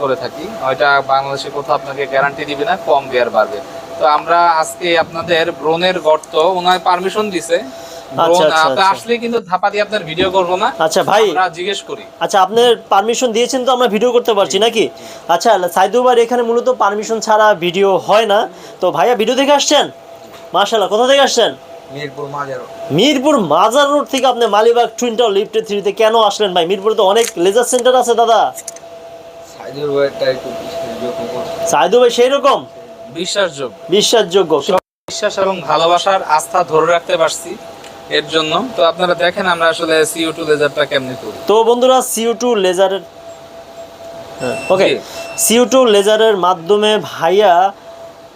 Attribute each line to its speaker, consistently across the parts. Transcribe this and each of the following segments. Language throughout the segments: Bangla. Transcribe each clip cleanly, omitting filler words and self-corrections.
Speaker 1: করে থাকি, ওইটা বাংলাদেশে কোথাও আপনাকে গ্যারান্টি দিবে না, কম গিয়ার বাড়বে। তো আমরা আজকে আপনাদের ব্রোনের গর্ত ওনার পারমিশন দিছে, আসলে কিন্তু ধাপা দিয়ে আপনার ভিডিও করবো না।
Speaker 2: আচ্ছা ভাই,
Speaker 1: আমরা জিজ্ঞেস করি।
Speaker 2: আচ্ছা আপনার পারমিশন দিয়েছেন তো আমরা ভিডিও করতে পারছি নাকি? আচ্ছা সাইদু ভাই এখানে মূলত পারমিশন ছাড়া ভিডিও হয় না। তো ভাইয়া ভিডিও দেখে আসছেন? মাশাআল্লাহ, কোথা থেকে আসছেন? মিরপুর মাজার রোড থেকে আপনি মালিবাগ টুইন টাওয়ার লিফটে 3 তে কেন আসলেন ভাই? মিরপুরে তো অনেক লেজার সেন্টার আছে দাদা। সাইদু ভাই সেই রকম বিশ্বাসযোগ্য
Speaker 1: বিশ্বাস এবং ভালোবাসার আস্থা ধরে রাখতে পারছি এর জন্য। তো আপনারা দেখেন আমরা আসলে CO2 লেজারটা কেমনে করি।
Speaker 2: তো বন্ধুরা CO2 লেজারের ওকে CO2 লেজারের মাধ্যমে ভাইয়া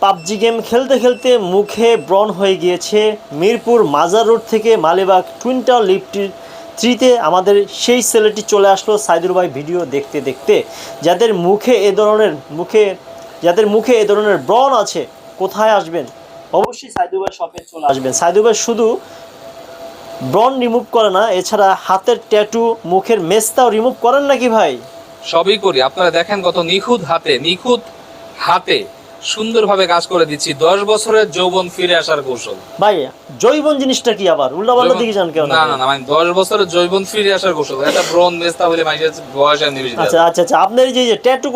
Speaker 2: পাবজি গেম খেলতে খেলতে মুখে ব্রণ হয়ে গিয়েছে। মিরপুর মাজার রোড থেকে মালিবাগ টুইন টাওয়ার লিফট 3 তে আমাদের সেই ছেলেটি চলে আসলো সাইদুর ভাই ভিডিও দেখতে দেখতে। যাদের মুখে এ ধরনের ব্রণ আছে, কোথায় আসবেন? অবশ্যই সাইদু ভাই শপে চলে আসবেন। সাইদু ভাই শুধু ব্রণ রিমুভ করে না, এছাড়া হাতের ট্যাটু, মুখের মেস্তাও রিমুভ করেন নাকি ভাই?
Speaker 1: সবই করি। আপনারা দেখেন কত নিখুঁত হাতে সুন্দরভাবে কাজ করে দিচ্ছি। 10 বছরের যৌবন ফিরে আসার কৌশল।
Speaker 2: ভাই জৈবন জিনিসটা কি আবার উল্টাপাল্টা দিকে যান কেন?
Speaker 1: না মানে 10 বছরের যৌবন ফিরে আসার কৌশল। এটা ব্রণ মেস্তা বলে মাইজের বয়স আর নিবেশ।
Speaker 2: আচ্ছা আপনার এই যে ট্যাটু